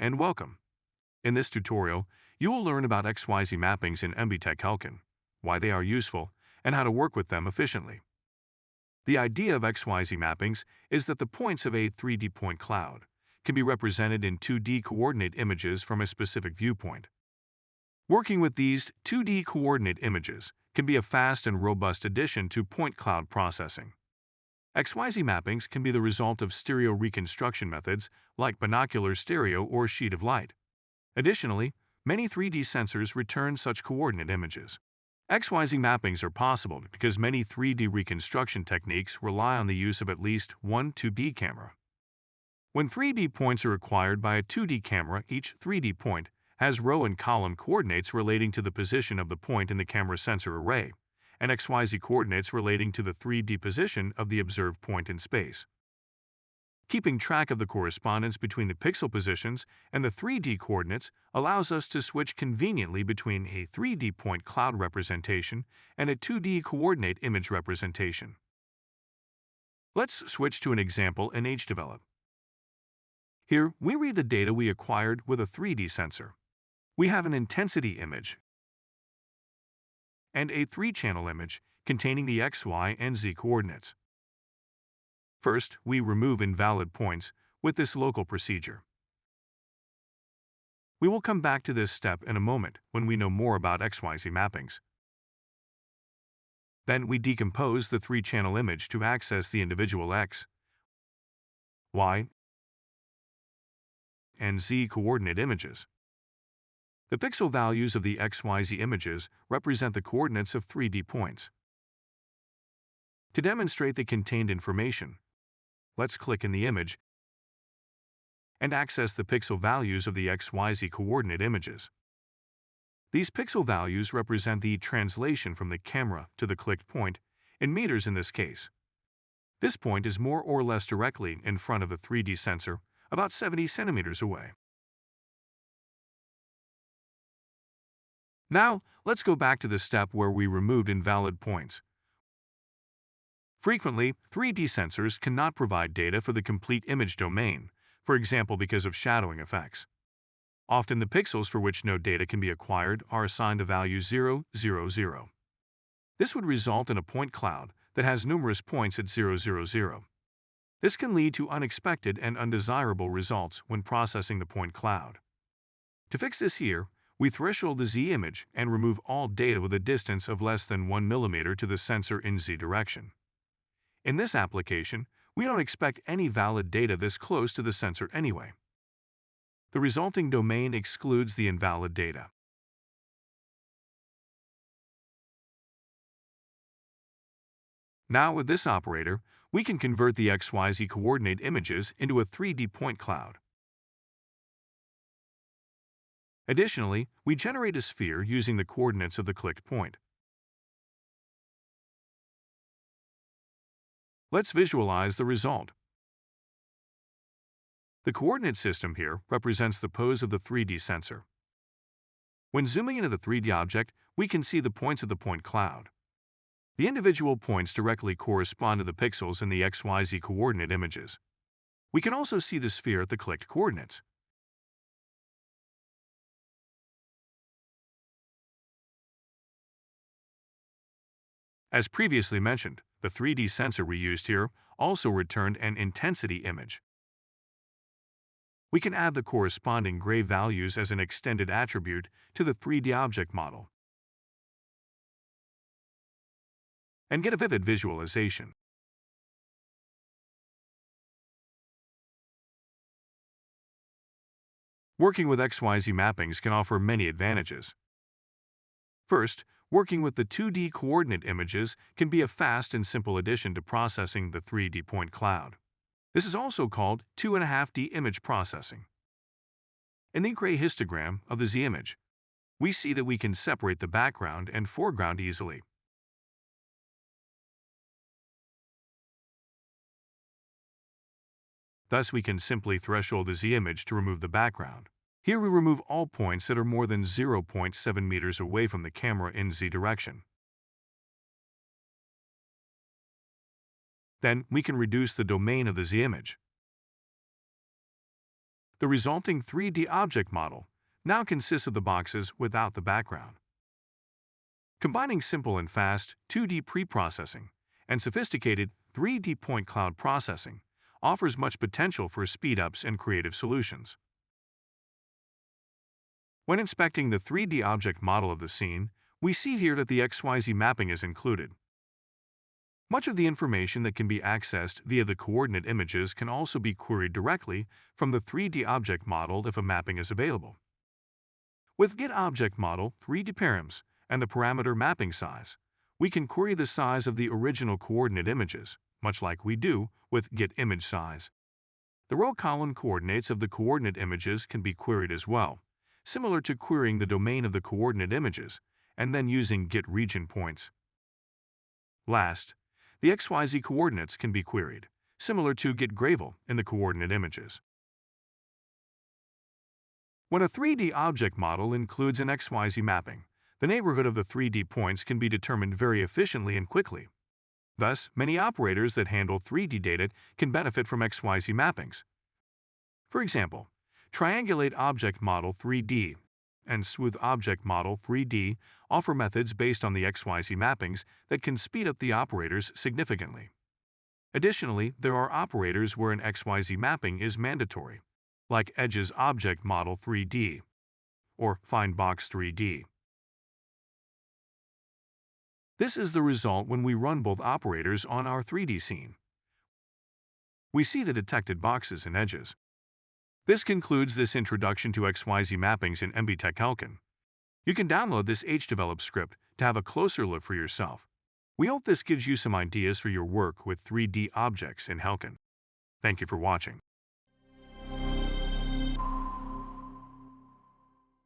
and welcome. In this tutorial, you will learn about XYZ mappings in MVTec HALCON, why they are useful, and how to work with them efficiently. The idea of XYZ mappings is that the points of a 3D point cloud can be represented in 2D coordinate images from a specific viewpoint. Working with these 2D coordinate images can be a fast and robust addition to point cloud processing. XYZ mappings can be the result of stereo reconstruction methods like binocular stereo or sheet of light. Additionally, many 3D sensors return such coordinate images. XYZ mappings are possible because many 3D reconstruction techniques rely on the use of at least one 2D camera. When 3D points are acquired by a 2D camera, each 3D point has row and column coordinates relating to the position of the point in the camera sensor array, and XYZ coordinates relating to the 3D position of the observed point in space. Keeping track of the correspondence between the pixel positions and the 3D coordinates allows us to switch conveniently between a 3D point cloud representation and a 2D coordinate image representation. Let's switch to an example in HDevelop. Here, we read the data we acquired with a 3D sensor. We have an intensity image and a 3-channel image containing the X, Y, and Z coordinates. First, we remove invalid points with this local procedure. We will come back to this step in a moment when we know more about XYZ mappings. Then we decompose the 3-channel image to access the individual X, Y, and Z coordinate images. The pixel values of the XYZ images represent the coordinates of 3D points. To demonstrate the contained information, let's click in the image and access the pixel values of the XYZ coordinate images. These pixel values represent the translation from the camera to the clicked point, in meters in this case. This point is more or less directly in front of the 3D sensor, about 70 centimeters away. Now, let's go back to the step where we removed invalid points. Frequently, 3D sensors cannot provide data for the complete image domain, for example because of shadowing effects. Often the pixels for which no data can be acquired are assigned a value 0, 0, 0. This would result in a point cloud that has numerous points at 0, 0, 0. This can lead to unexpected and undesirable results when processing the point cloud. To fix this here, we threshold the Z image and remove all data with a distance of less than 1 mm to the sensor in Z direction. In this application, we don't expect any valid data this close to the sensor anyway. The resulting domain excludes the invalid data. Now with this operator, we can convert the XYZ coordinate images into a 3D point cloud. Additionally, we generate a sphere using the coordinates of the clicked point. Let's visualize the result. The coordinate system here represents the pose of the 3D sensor. When zooming into the 3D object, we can see the points of the point cloud. The individual points directly correspond to the pixels in the XYZ coordinate images. We can also see the sphere at the clicked coordinates. As previously mentioned, the 3D sensor we used here also returned an intensity image. We can add the corresponding gray values as an extended attribute to the 3D object model and get a vivid visualization. Working with XYZ mappings can offer many advantages. First, working with the 2D coordinate images can be a fast and simple addition to processing the 3D point cloud. This is also called 2.5D image processing. In the gray histogram of the Z image, we see that we can separate the background and foreground easily. Thus, we can simply threshold the Z image to remove the background. Here we remove all points that are more than 0.7 meters away from the camera in Z direction. Then we can reduce the domain of the Z image. The resulting 3D object model now consists of the boxes without the background. Combining simple and fast 2D pre-processing and sophisticated 3D point cloud processing offers much potential for speed-ups and creative solutions. When inspecting the 3D object model of the scene, we see here that the XYZ mapping is included. Much of the information that can be accessed via the coordinate images can also be queried directly from the 3D object model if a mapping is available. With getObjectModel 3D params and the parameter mapping size, we can query the size of the original coordinate images, much like we do with getImageSize. The row-column coordinates of the coordinate images can be queried as well, similar to querying the domain of the coordinate images and then using getRegionPoints. Last, the XYZ coordinates can be queried, similar to getGravel in the coordinate images. When a 3D object model includes an XYZ mapping, the neighborhood of the 3D points can be determined very efficiently and quickly. Thus, many operators that handle 3D data can benefit from XYZ mappings. For example, Triangulate Object Model 3D and Smooth Object Model 3D offer methods based on the XYZ mappings that can speed up the operators significantly. Additionally, there are operators where an XYZ mapping is mandatory, like Edge's Object Model 3D or FindBox 3D. This is the result when we run both operators on our 3D scene. We see the detected boxes and edges. This concludes this introduction to XYZ mappings in MVTec HALCON. You can download this HDevelop script to have a closer look for yourself. We hope this gives you some ideas for your work with 3D objects in HALCON. Thank you for watching.